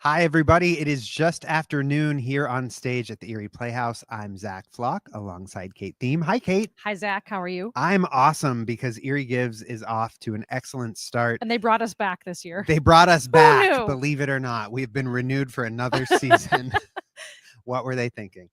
Hi, everybody. It is just afternoon here on stage at the Erie Playhouse. I'm Zach Flock alongside Kate Thiem. Hi, Kate. Hi, Zach. How are you? I'm awesome because Erie Gives is off to an excellent start. And they brought us back this year. They brought us back, knew? believe it or not. We've been renewed for another season. What were they thinking?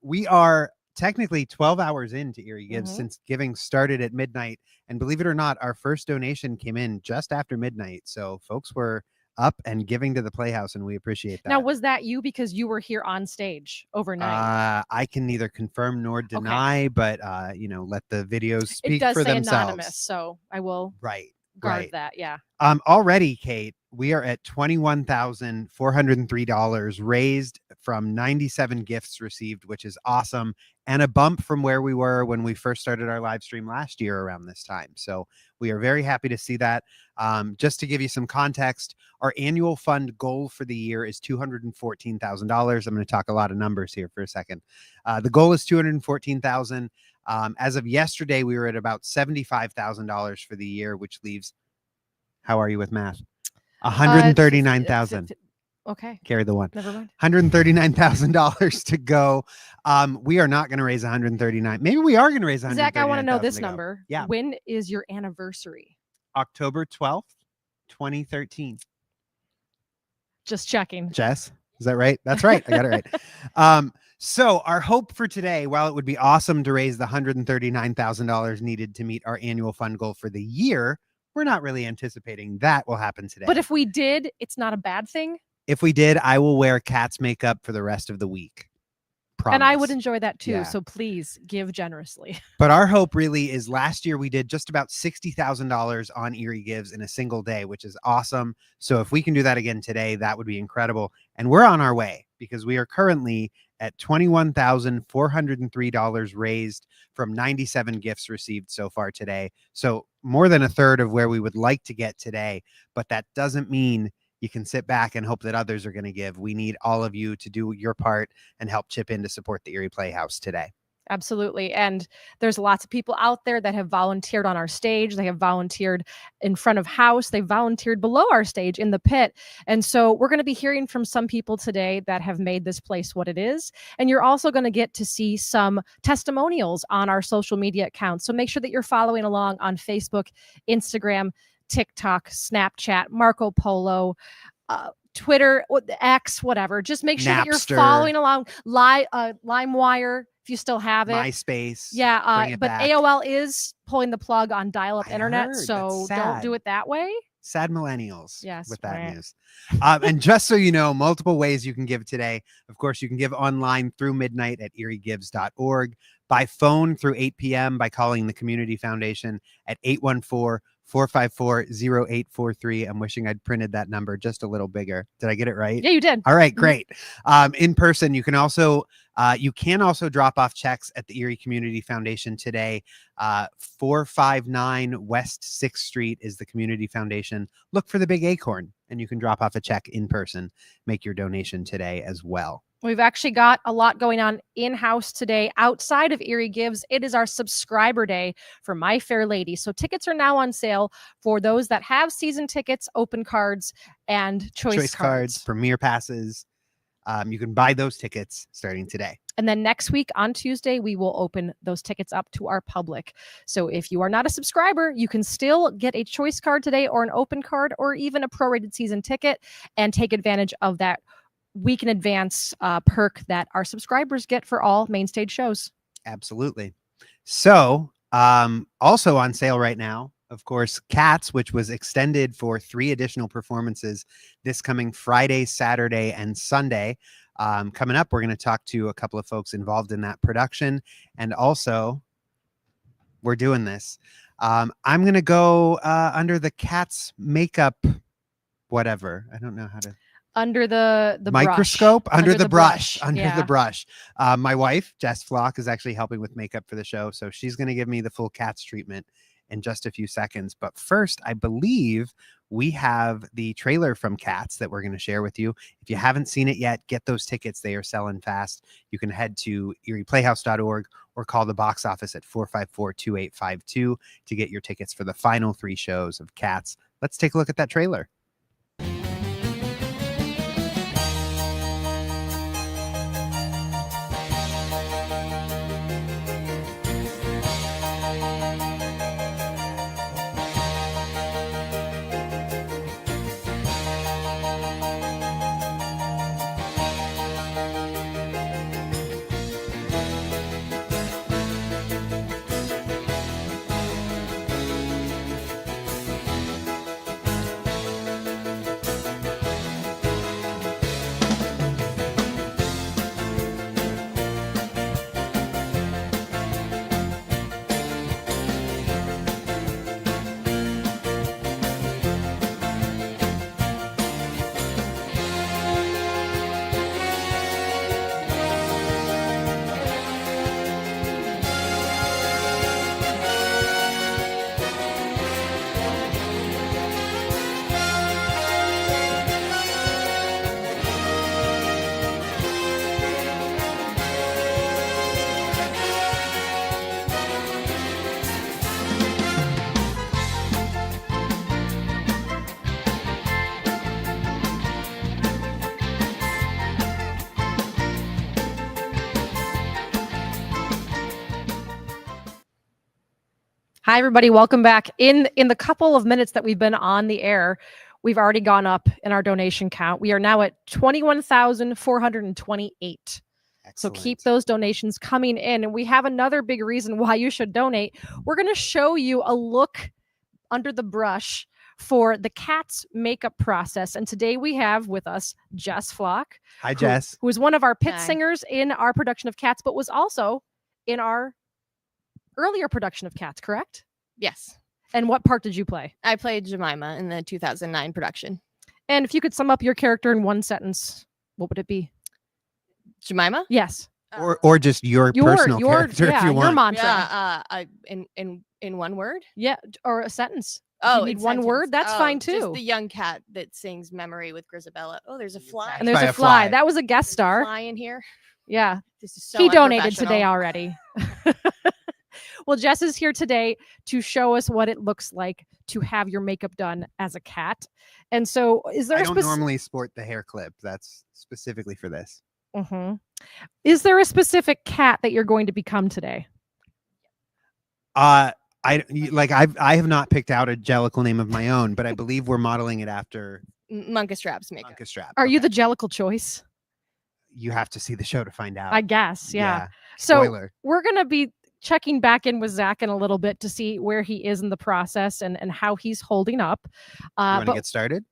We are technically 12 hours into Erie Gives since giving started at midnight. And believe it or not, our first donation came in just after midnight. So folks were up and giving to the Playhouse, and we appreciate that. Now, was that you because you were here on stage overnight? I can neither confirm nor deny, but let the videos speak it does for say themselves. Anonymous, so I will guard that. Yeah. Already, Kate, we are at $21,403 raised from 97 gifts received, which is awesome, and a bump from where we were when we first started our live stream last year around this time. So we are very happy to see that. Just to give you some context, our annual fund goal for the year is $214,000. I'm going to talk a lot of numbers here for a second. The goal is $214,000. As of yesterday, we were at about $75,000 for the year, which leaves, how are you with math? 139,000. Okay. Carry the one. Never mind. $139,000 to go. We are not going to raise 139. Maybe we are going to raise 139,000. Zach, I want to know this number. Yeah. When is your anniversary? October 12th, 2013. Just checking. Jess, is that right? That's right. I got it right. So our hope for today, while it would be awesome to raise the $139,000 needed to meet our annual fund goal for the year, we're not really anticipating that will happen today. But if we did, it's not a bad thing. If we did, I will wear Cat's makeup for the rest of the week. Promise. And I would enjoy that too. Yeah. So please give generously. But our hope really is last year we did just about $60,000 on Erie Gives in a single day, which is awesome. So if we can do that again today, that would be incredible. And we're on our way because we are currently at $21,403 raised from 97 gifts received so far today. So more than a third of where we would like to get today. But that doesn't mean you can sit back and hope that others are going to give. We need all of you to do your part and help chip in to support the Erie Playhouse today. Absolutely. And there's lots of people out there that have volunteered on our stage. They have volunteered in front of house. They volunteered below our stage in the pit. And so we're going to be hearing from some people today that have made this place what it is. And you're also going to get to see some testimonials on our social media accounts. So make sure that you're following along on Facebook, Instagram, TikTok, Snapchat, Marco Polo, Twitter, X, whatever. Just make sure that you're following along. LimeWire, if you still have it. MySpace. Yeah, but back. AOL is pulling the plug on dial-up internet, so don't do it that way. Sad millennials. Yes, with that news. And just so you know, multiple ways you can give today. Of course, you can give online through midnight at eriegives.org, by phone through 8 p.m. by calling the Community Foundation at 814-454-0843. I'm wishing I'd printed that number just a little bigger. Did I get it right? Yeah, you did. All right, great. In person, you can also drop off checks at the Erie Community Foundation today. 459 West 6th Street is the Community Foundation. Look for the big acorn, and you can drop off a check in person. Make your donation today as well. We've actually got a lot going on in-house today outside of Erie Gives. It is our subscriber day for My Fair Lady. So tickets are now on sale for those that have season tickets, open cards, and choice cards. Premier passes. You can buy those tickets starting today. And then next week on Tuesday, we will open those tickets up to our public. So if you are not a subscriber, you can still get a choice card today or an open card or even a prorated season ticket and take advantage of that week in advance perk that our subscribers get for all main stage shows. Absolutely. So also on sale right now, of course, Cats, which was extended for 3 additional performances this coming Friday, Saturday, and Sunday. Coming up, we're going to talk to a couple of folks involved in that production. And also, we're doing this. I'm going to go under the Cats makeup, whatever. I don't know how to... Under the microscope, brush. under the brush. Yeah. My wife, Jess Flock, is actually helping with makeup for the show. So she's going to give me the full Cats treatment in just a few seconds. But first, I believe we have the trailer from Cats that we're going to share with you. If you haven't seen it yet, get those tickets. They are selling fast. You can head to erieplayhouse.org or call the box office at 454-2852 to get your tickets for the final 3 shows of Cats. Let's take a look at that trailer. Hi, everybody. Welcome back. In the couple of minutes that we've been on the air, we've already gone up in our donation count. We are now at 21,428. So keep Excellent. those donations coming in. And we have another big reason why you should donate. We're going to show you a look under the brush for the cat's makeup process. And today we have with us Jess Flock. Hi, Jess. Who is one of our pit Hi. singers in our production of Cats, but was also in our earlier production of Cats, correct? Yes. And what part did you play? I played Jemima in the 2009 production. And if you could sum up your character in one sentence, what would it be? Jemima? Yes. Or just your personal character if you your want. mantra. Yeah, in one word? Yeah, or a sentence. Oh, you need in one sentence. word, that's fine too. Just the young cat that sings Memory with Grisabella. Oh, there's a fly. And there's by a a fly. fly. That was a guest There's a star. fly in here. Yeah. This is so He donated today unprofessional. already. Well, Jess is here today to show us what it looks like to have your makeup done as a cat. And so, is there I a don't specific? normally sport the hair clip. That's specifically for this. Is there a specific cat that you're going to become today? I have not picked out a jellicle name of my own, but I believe we're modeling it after Monka Straps makeup. Monka Strap. Are you Okay. the jellicle choice? You have to see the show to find out. I guess, yeah. So Spoiler. we're gonna be checking back in with Zach in a little bit to see where he is in the process and how he's holding up. You want to But get started?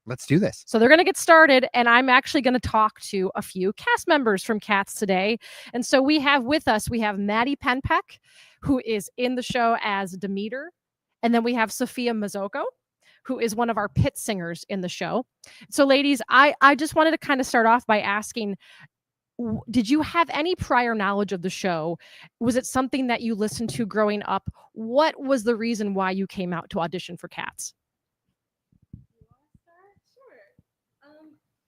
Let's do this. so they're going to get started, and I'm actually going to talk to a few cast members from Cats today. And so we have Maddie Penpeck, who is in the show as Demeter. And then we have Sophia Mazzocco, who is one of our pit singers in the show. So ladies, I just wanted to kind of start off by asking, did you have any prior knowledge of the show? Was it something that you listened to growing up? What was the reason why you came out to audition for Cats? Sure.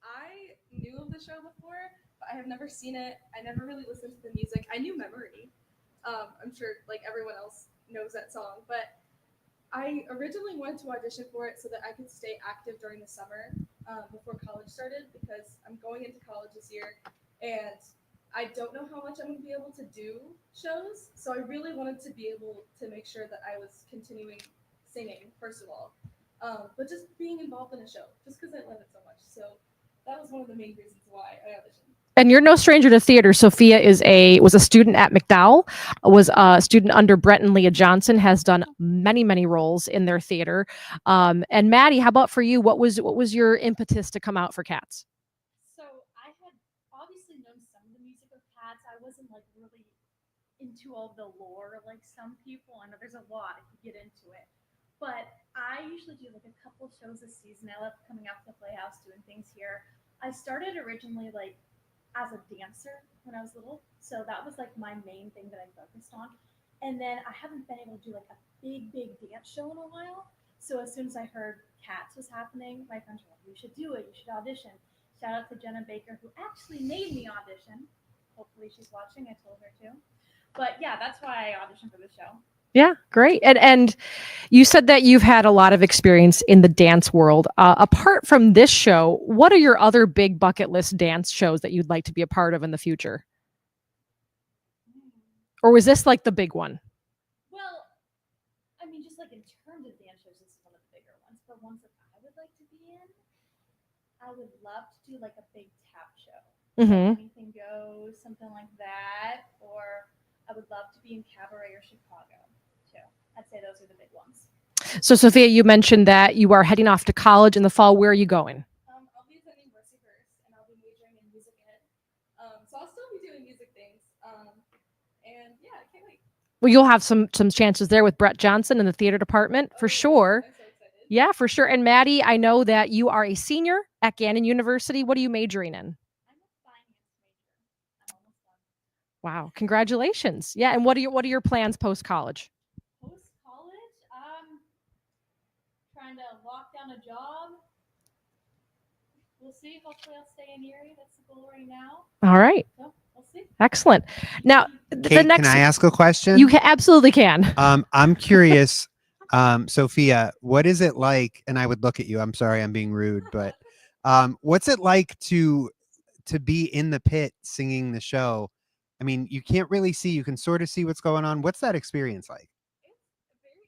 I knew of the show before, but I have never seen it. I never really listened to the music. I knew Memory. I'm sure like everyone else knows that song, but I originally wanted to audition for it so that I could stay active during the summer before college started because I'm going into college this year and I don't know how much I'm going to be able to do shows. So I really wanted to be able to make sure that I was continuing singing, first of all, but just being involved in a show just because I love it so much. So that was one of the main reasons why I auditioned. And you're no stranger to theater. Sophia was a student at McDowell, was a student under Brett and Leah Johnson, has done many roles in their theater. And Maddie, how about for you? What was your impetus to come out for Cats? So I had obviously known some of the music of Cats. I wasn't like really into all the lore like some people. I know there's a lot if you get into it. But I usually do like a couple shows a season. I love coming out to the Playhouse, doing things here. I started originally like as a dancer when I was little. So that was like my main thing that I focused on. And then I haven't been able to do like a big dance show in a while. So as soon as I heard Cats was happening, my friends were like, you should do it. You should audition. Shout out to Jenna Baker, who actually made me audition. Hopefully she's watching. I told her to. But yeah, that's why I auditioned for the show. Yeah, great. And you said that you've had a lot of experience in the dance world. Apart from this show, what are your other big bucket list dance shows that you'd like to be a part of in the future? Or was this like the big one? Well, I mean, just like in terms of dance shows, this is one of the bigger ones. But ones that I would like to be in, I would love to do like a big tap show. Mm-hmm. Anything Goes, something like that. Or I would love to be in Cabaret or Chicago, too. I'd say those are the big ones. So Sophia, you mentioned that you are heading off to college in the fall. Where are you going? I'll be attending Mercyhurst and I'll be majoring in music ed. So I'll still be doing music things. And yeah, I can't wait. Well, you'll have some chances there with Brett Johnson in the theater department for sure. I'm so excited. Yeah, for sure. And Maddie, I know that you are a senior at Gannon University. What are you majoring in? I'm a finance major. I'm almost done. Wow, congratulations. Yeah, and what are your plans post college? Post college, trying to lock down a job. We'll see. Hopefully, I'll stay in Erie. That's the goal right now. All right. So we'll see. Excellent. Now, the Kate, next can I ask a question? you absolutely can. I'm curious, Sophia, what is it like? And I would look at you. I'm sorry, I'm being rude, but what's it like to be in the pit singing the show? I mean, you can't really see. You can sort of see what's going on. What's that experience like? It's very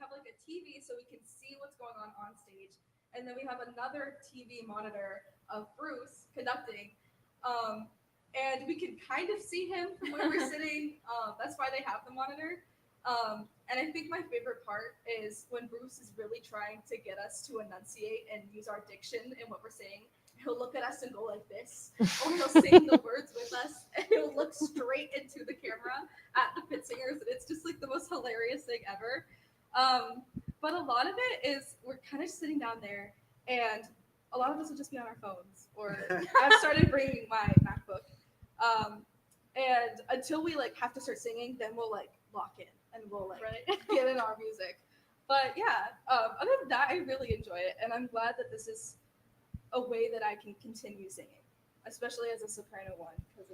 have like a TV so we can see what's going on stage, and then we have another TV monitor of Bruce conducting, and we can kind of see him from where we're sitting. That's why they have the monitor. And I think my favorite part is when Bruce is really trying to get us to enunciate and use our diction in what we're saying. He'll look at us and go like this, or he'll sing the words with us, and he'll look straight into the camera at the pit singers, and it's just like the most hilarious thing ever. But a lot of it is we're kind of sitting down there, and a lot of us will just be on our phones, or I've started bringing my MacBook, and until we like have to start singing, then we'll like lock in and we'll like get in our music. But yeah, other than that, I really enjoy it, and I'm glad that this is a way that I can continue singing, especially as a soprano one, because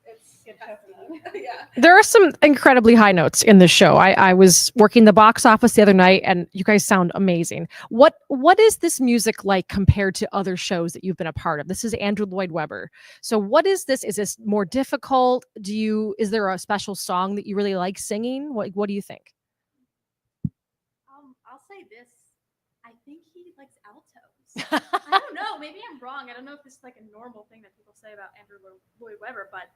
it's hefty. Yeah. There are some incredibly high notes in this show. I was working the box office the other night, and you guys sound amazing. What is this music like compared to other shows that you've been a part of? This is Andrew Lloyd Webber. So what is this? Is this more difficult? Is there a special song that you really like singing? What do you think? I'll say this. I think he likes altos. I don't know. Maybe I'm wrong. I don't know if this is like a normal thing that people say about Andrew Lloyd Webber, but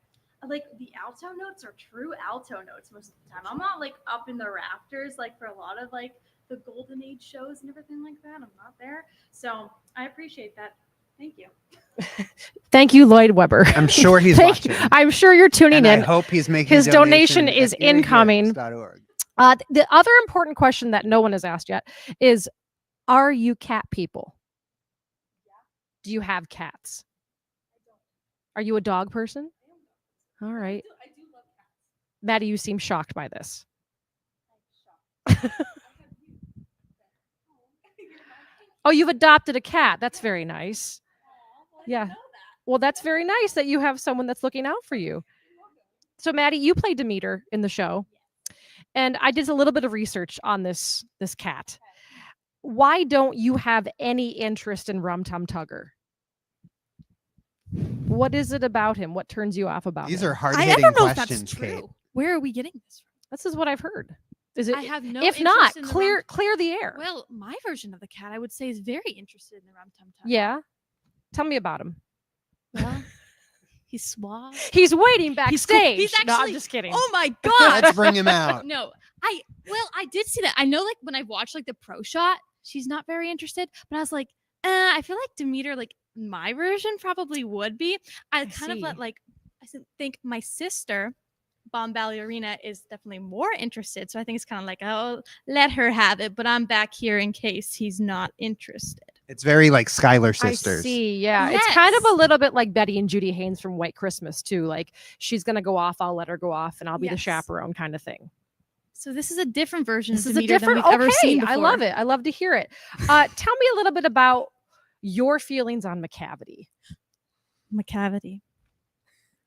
like the alto notes are true alto notes most of the time. I'm not like up in the rafters like for a lot of like the golden age shows and everything like that. I'm not there. So I appreciate that. Thank you. Thank you, Lloyd Webber. I'm sure he's watching. I'm sure you're tuning and in. I hope he's making his donation is at incoming. eriegives.org. The other important question that no one has asked yet is, are you cat people? Do you have cats? Are you a dog person? All right. I do love cats. Maddie, you seem shocked by this. Oh, you've adopted a cat. That's very nice. Yeah. Well, that's very nice that you have someone that's looking out for you. So, Maddie, you play Demeter in the show. And I did a little bit of research on this cat. Why don't you have any interest in Rum Tum Tugger? What is it about him? What turns you off about These him? are I hard-hitting don't know if questions, that's Kate. true. Where are we getting this from? This is what I've heard. Is it? I have no if interest not, in the clear Rum- the air. Well, my version of the cat, I would say, is very interested in the Rum Tum Tum. Yeah. Tell me about him. Well, he's suave. He's waiting He's backstage. cool. He's No, I'm actually- just kidding. Oh my god! Let's bring him out. No, I did see that. I know, like when I watched like the pro shot, she's not very interested. But I was like, I feel like Demeter, like my version, probably would be. I kind of see. think my sister, Bomb Ballerina, is definitely more interested. So I think it's kind of like, oh, let her have it. But I'm back here in case he's not interested. It's very like Skylar sisters. I see. Yeah. It's kind of Yes. a little bit like Betty and Judy Haynes from White Christmas, too. Like, she's going to go off, I'll let her go off, and I'll be the Yes. chaperone kind of thing. So this is a different version This of is a Demeter different. than we've ever seen Okay, before. I love it. I love to hear it. Tell me a little bit about your feelings on McCavity. McCavity.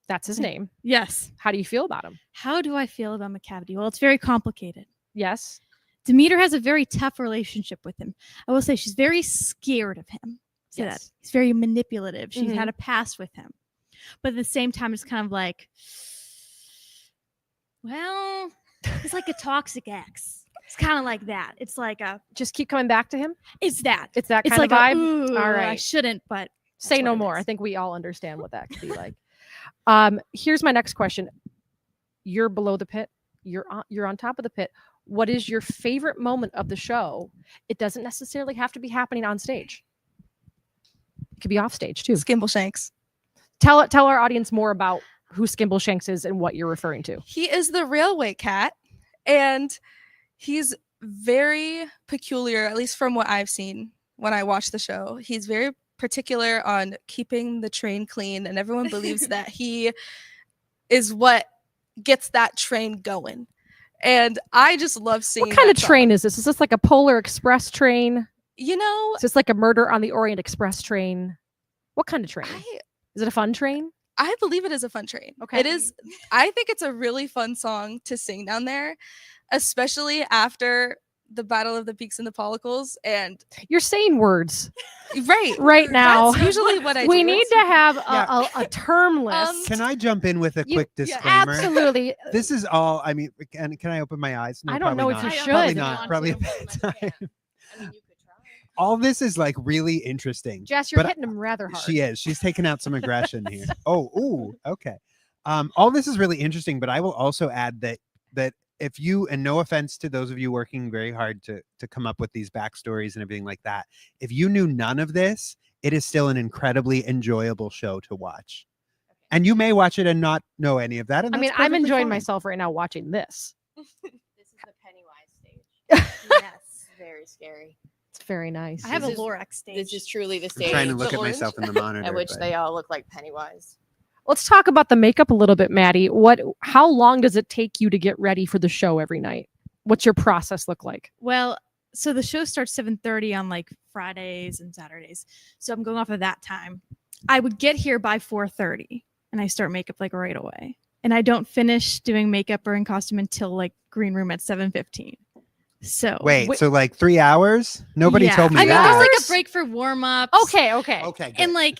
That's his name. Yes. How do you feel about him? How do I feel about McCavity? Well, it's very complicated. Yes. Demeter has a very tough relationship with him. I will say she's very scared of him. Say that. Yes. He's very manipulative. She's Mhm. had a past with him. But at the same time, it's kind of like, well, he's like a toxic ex. It's kind of like that. It's like Just keep coming back to him. it's that. It's that It's kind like of vibe. ooh, All I right. shouldn't, but Say that's no what it more. I is. think we all understand what that could be like. Here's my next question. You're below the pit. You're on top of the pit. What is your favorite moment of the show? It doesn't necessarily have to be happening on stage. It could be off stage too. Skimbleshanks. Tell our audience more about who Skimbleshanks is and what you're referring to. He is the railway cat, and he's very peculiar, at least from what I've seen when I watch the show. He's very particular on keeping the train clean, and everyone believes that he is what gets that train going. And I just love seeing What kind of that song. train is this? Is this like a Polar Express train? You know, Is this like a Murder on the Orient Express train? What kind of train? I Is it a fun train? I believe it is a fun train. Okay. It is. I think it's a really fun song to sing down there, especially after the Battle of the Peaks and the Follicles, and You're saying words right now. That's usually what I We do. need to have Yeah. a term list. Can I jump in with a You- quick yeah, disclaimer? Absolutely. This is all. I mean, can I open my eyes? No, I don't know probably if you not. should. Probably I don't not. want Probably to. a bad time. I mean, you could try. All this is like really interesting. Jess, you're But hitting him rather hard. She is. She's taking out some aggression here. Oh, ooh, okay. All this is really interesting, but I will also add that if you, and no offense to those of you working very hard to come up with these backstories and everything like that, if you knew none of this, it is still an incredibly enjoyable show to watch. And you may watch it and not know any of that. And I mean, that's I'm perfectly enjoying fine. myself right now watching this. This is the Pennywise stage. Yes, very scary. It's very nice. I have a This is- Lorax stage. This is truly the I'm stage. trying to look the at orange, myself in the monitor. at which but- they all look like Pennywise. Let's talk about the makeup a little bit, Maddie. How long does it take you to get ready for the show every night? What's your process look like? Well, so the show starts 7:30 on like Fridays and Saturdays. So I'm going off of that time. I would get here by 4:30 and I start makeup like right away. And I don't finish doing makeup or in costume until like green room at 7:15. So Wait, so like 3 hours? Nobody yeah. told me I mean, that. there's like a break for warm-ups. Okay. Okay, good. And like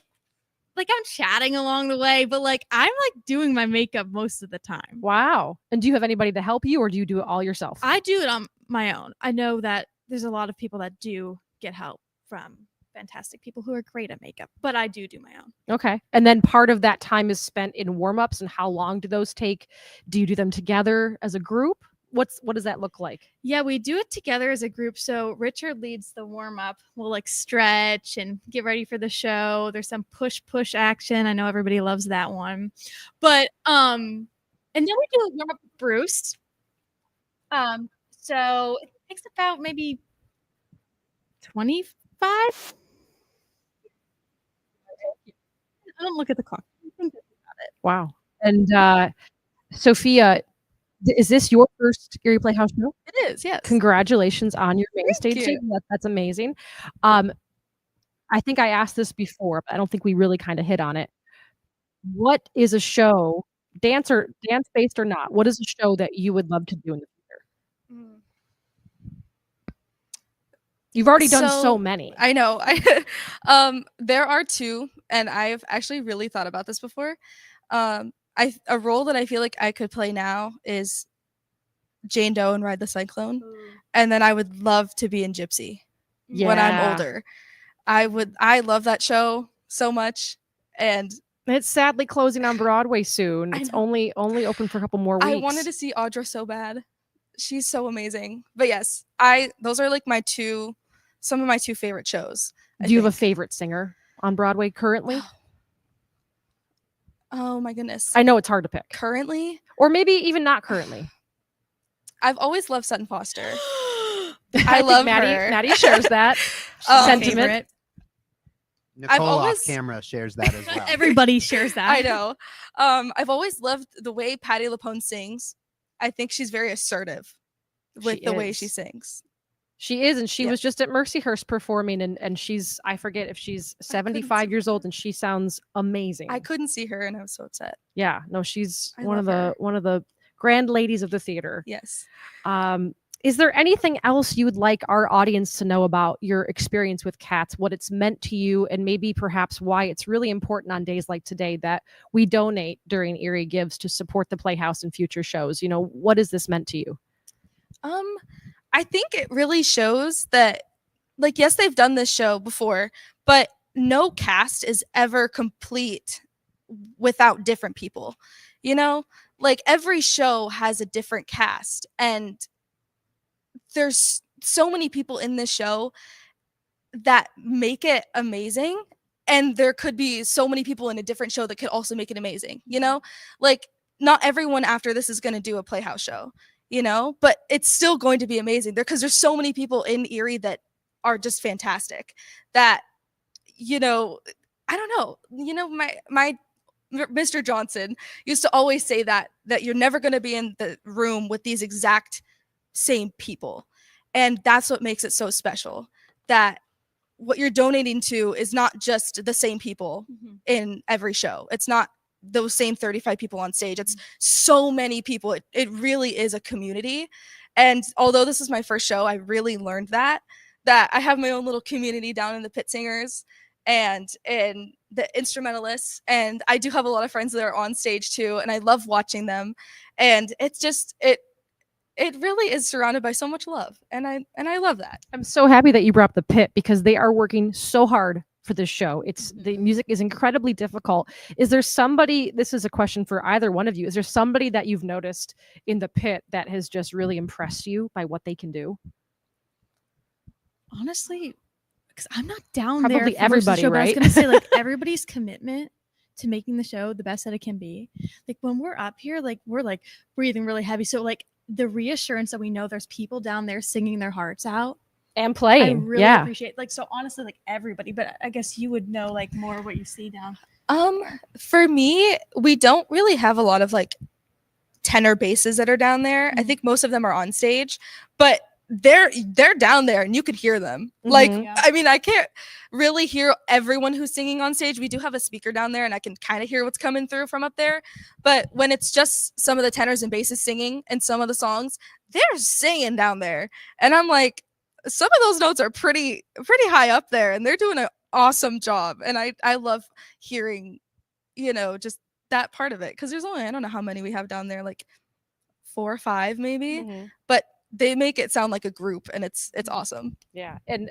I'm chatting along the way, but like I'm like doing my makeup most of the time. Wow. And do you have anybody to help you, or do you do it all yourself? I do it on my own. I know that there's a lot of people that do get help from fantastic people who are great at makeup, but I do my own. Okay. And then part of that time is spent in warm-ups, and how long do those take? Do you do them together as a group? What does that look like? Yeah, we do it together as a group. So Richard leads the warm up. We'll like stretch and get ready for the show. There's some push action. I know everybody loves that one. But and then we do a warm up with Bruce. So it takes about maybe 25. I don't look at the clock. I think that's about it. Wow. And Sophia, is this your first Erie Playhouse show? It is, yes. Congratulations on your main Thank stage you. debut. That's amazing. I think I asked this before, but I don't think we really kind of hit on it. What is a show, dance based or not? What is a show that you would love to do in the future? You've already done so So, many. I know. There are two, and I've actually really thought about this before. A role that I feel like I could play now is Jane Doe and Ride the Cyclone, and then I would love to be in Gypsy when I'm Yeah. older. I love that show so much, and It's sadly closing on Broadway soon. I It's know. only open for a couple more weeks. I wanted to see Audra so bad. She's so amazing. But yes, those are like some of my two favorite shows. Do you have a favorite singer on Broadway currently? Oh my goodness. I know it's hard to pick. Currently, Or maybe even not currently. I've always loved Sutton Foster. I I think love Maddie, her. Maddie shares that Um, sentiment. Favorite. Nicole always- off camera shares that as well. Everybody shares that. I know. I've always loved the way Patti LuPone sings. I think she's very assertive with She the way she is. sings. She is, and she Yeah. was just at Mercyhurst performing, and she's, I forget if she's 75 see years old, and she sounds amazing. I couldn't see her, and I was so upset. Yeah, no, she's I one of love the her. grand ladies of the theater. Yes. Is there anything else you would like our audience to know about your experience with cats, what it's meant to you, and maybe perhaps why it's really important on days like today that we donate during Erie Gives to support the Playhouse and future shows? You know, what has this meant to you? I think it really shows that, like, yes, they've done this show before, but no cast is ever complete without different people. You know, like every show has a different cast, and there's so many people in this show that make it amazing. And there could be so many people in a different show that could also make it amazing. You know, like not everyone after this is going to do a Playhouse show, you know, but it's still going to be amazing there because there's so many people in Erie that are just fantastic that, you know, I don't know, you know, my Mr. Johnson used to always say that you're never going to be in the room with these exact same people. And that's what makes it so special, that what you're donating to is not just the same people in every show. It's not those same 35 people on stage. It's so many people. It really is a community. And although this is my first show, I really learned that I have my own little community down in the pit singers and in the instrumentalists, and I do have a lot of friends that are on stage too, and I love watching them. And it's just it really is surrounded by so much love, and I love that. I'm so happy that you brought up the pit because they are working so hard for this show. It's the music is incredibly difficult. Is there somebody, this is a question for either one of you, is there somebody that you've noticed in the pit that has just really impressed you by what they can do? Honestly, because I'm not down Probably there for most of the everybody, show, but I was right? gonna say, like, everybody's commitment to making the show the best that it can be. Like when we're up here, like we're like breathing really heavy. So like the reassurance that we know there's people down there singing their hearts out. And I playing. really Yeah. appreciate, like, so honestly, like everybody, but I guess you would know like more what you see down. For me, we don't really have a lot of like tenor basses that are down there. I think most of them are on stage, but they're down there and you could hear them. Like, Mhm. Yeah. I mean, I can't really hear everyone who's singing on stage. We do have a speaker down there and I can kind of hear what's coming through from up there. But when it's just some of the tenors and basses singing and some of the songs, they're singing down there. And I'm like, some of those notes are pretty high up there and they're doing an awesome job. And I love hearing, just that part of it. Because there's only, I don't know how many we have down there, like 4 or 5 maybe. Mhm. But they make it sound like a group and it's awesome. Yeah. And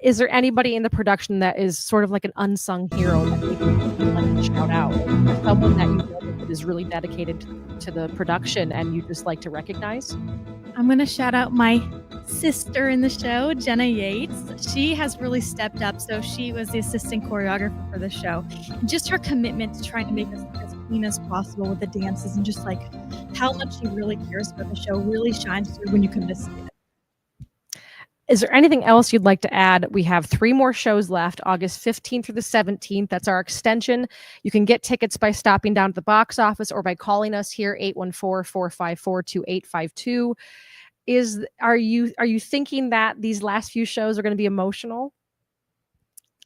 is there anybody in the production that is sort of like an unsung hero that maybe you'd like to shout out? Someone that you know that is really dedicated to the production and you just like to recognize? I'm going to shout out my sister in the show, Jenna Yates. She has really stepped up. So she was the assistant choreographer for the show. And just her commitment to trying to make us look as clean as possible with the dances and just like how much she really cares about the show really shines through when you come to see it. Is there anything else you'd like to add? We have 3 more shows left, August 15th through the 17th. That's our extension. You can get tickets by stopping down to the box office or by calling us here, 814-454-2852. Are you thinking that these last few shows are going to be emotional?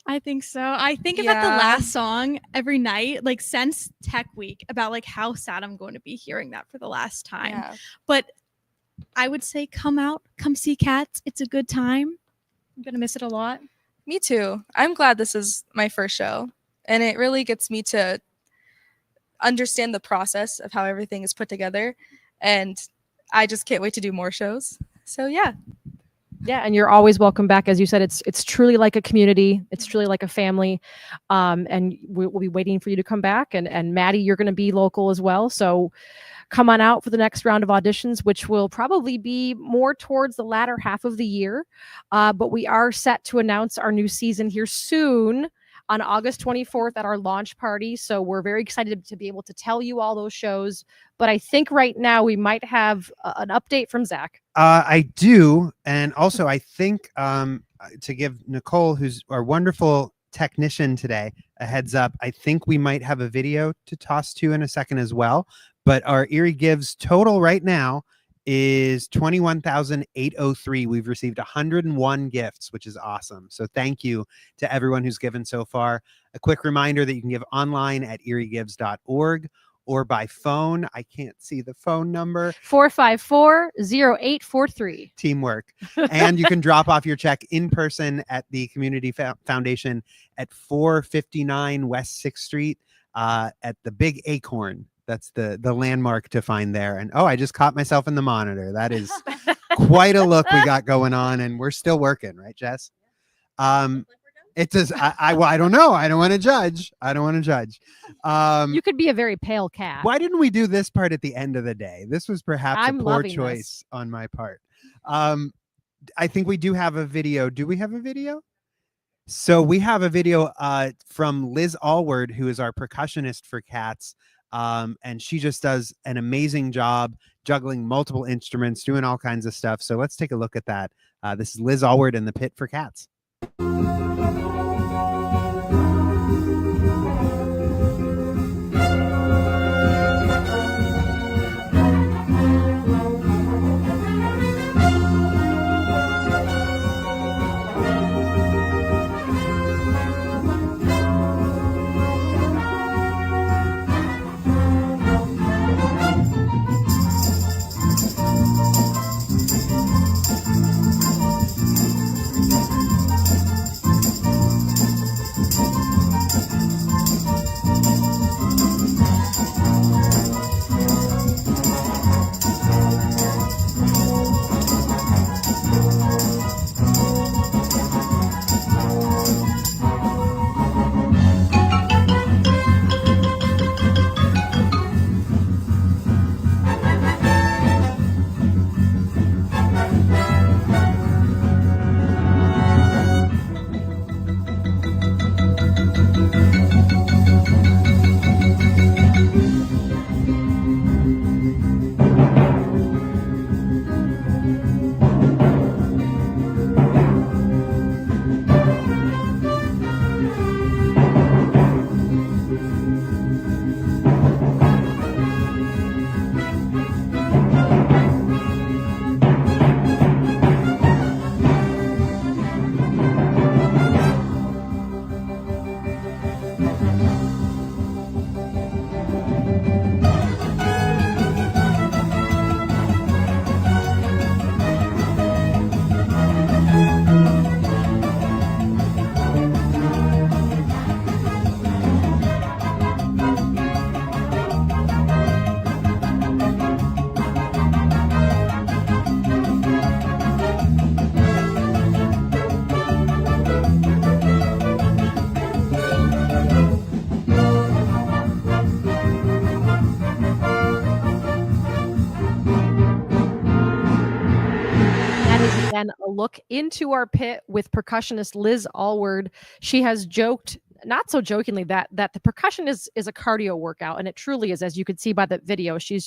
I think so. I think about the last song every night, like since Tech Week, about like how sad I'm going to be hearing that for the last time. Yeah. But I would say come out, come see Cats. It's a good time. I'm going to miss it a lot. Me too. I'm glad this is my first show. And it really gets me to understand the process of how everything is put together. And I just can't wait to do more shows. So yeah. Yeah, and you're always welcome back. As you said, it's truly like a community. It's truly like a family. And we'll be waiting for you to come back. And Maddie, you're going to be local as well. So come on out for the next round of auditions, which will probably be more towards the latter half of the year. But we are set to announce our new season here soon on August 24th at our launch party. So we're very excited to be able to tell you all those shows. But I think right now we might have an update from Zach. I do. And also, I think to give Nicole, who's our wonderful technician today, a heads up, I think we might have a video to toss to in a second as well. But our Erie Gives total right now is 21,803. We've received 101 gifts, which is awesome. So thank you to everyone who's given so far. A quick reminder that you can give online at eriegives.org or by phone. I can't see the phone number. 454-0843. Teamwork. And you can drop off your check in person at the Community Foundation at 459 West 6th Street at the Big Acorn. That's the landmark to find there. And I just caught myself in the monitor. That is quite a look we got going on, and we're still working, right, Jess? It does. I don't know. I don't want to judge. You could be a very pale cat. Why didn't we do this part at the end of the day? This was perhaps I'm a poor loving choice this. on my part. I think we do have a video. Do we have a video? So we have a video from Liz Allward, who is our percussionist for Cats. And she just does an amazing job juggling multiple instruments, doing all kinds of stuff. So let's take a look at that. This is Liz Allward in the pit for Cats. been a look into our pit with percussionist Liz Allward. She has joked, not so jokingly, that the percussion is a cardio workout, and it truly is, as you could see by the video. She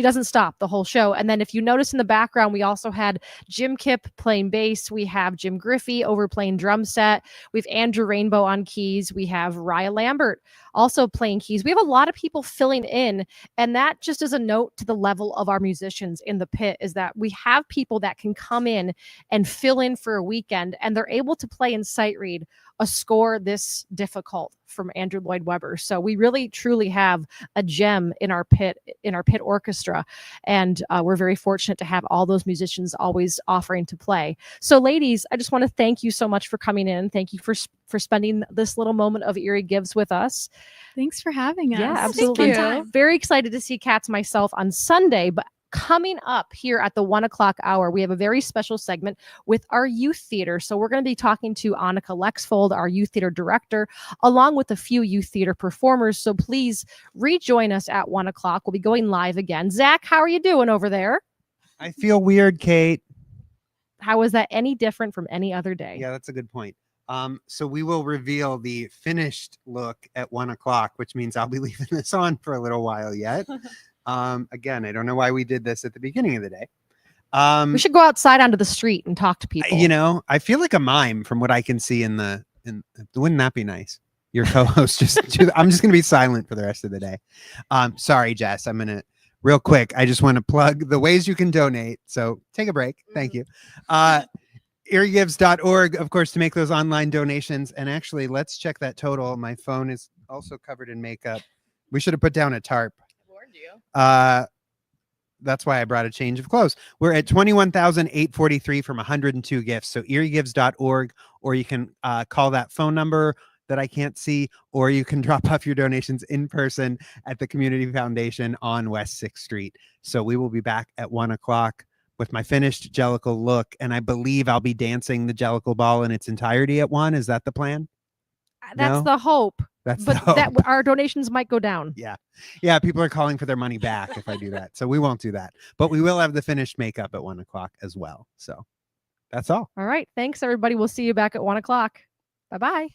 doesn't stop the whole show. And then if you notice in the background, we also had Jim Kipp playing bass, we have Jim Griffey over playing drum set, we have Andrew Rainbow on keys, we have Raya Lambert also playing keys. We have a lot of people filling in, and that just is a note to the level of our musicians in the pit, is that we have people that can come in and fill in for a weekend, and they're able to play in sight read a score this difficult from Andrew Lloyd Webber. So we really truly have a gem in our pit orchestra, and we're very fortunate to have all those musicians always offering to play. So ladies, I just want to thank you so much for coming in. Thank you for spending this little moment of Erie Gives with us. Thanks for having us. Yeah, It's absolutely. fun time. Very excited to see Cats myself on Sunday, but coming up here at the 1 o'clock hour, we have a very special segment with our youth theater. So we're going to be talking to Annika Lexfold, our youth theater director, along with a few youth theater performers. So please rejoin us at 1 o'clock. We'll be going live again. Zach, how are you doing over there? I feel weird, Kate. How is that any different from any other day? Yeah, that's a good point. So we will reveal the finished look at 1 o'clock, which means I'll be leaving this on for a little while yet. Again, I don't know why we did this at the beginning of the day. We should go outside onto the street and talk to people. You know, I feel like a mime from what I can see in wouldn't that be nice? Your co-host I'm just gonna be silent for the rest of the day. Sorry, Jess. I'm gonna real quick. I just want to plug the ways you can donate. So take a break. Thank you. eriegives.org, of course, to make those online donations. And actually, let's check that total. My phone is also covered in makeup. We should have put down a tarp. That's why I brought a change of clothes. We're at $21,843 from 102 gifts. So eriegives.org, or you can call that phone number that I can't see, or you can drop off your donations in person at the Community Foundation on West 6th Street. So we will be back at 1 o'clock with my finished Jellicle look, and I believe I'll be dancing the Jellicle ball in its entirety at 1. Is that the plan? That's No? the hope. That's But the hope. that our donations might go down. Yeah, people are calling for their money back if I do that. So we won't do that. But we will have the finished makeup at 1 o'clock as well. So that's all. All right. Thanks, everybody. We'll see you back at 1 o'clock. Bye-bye.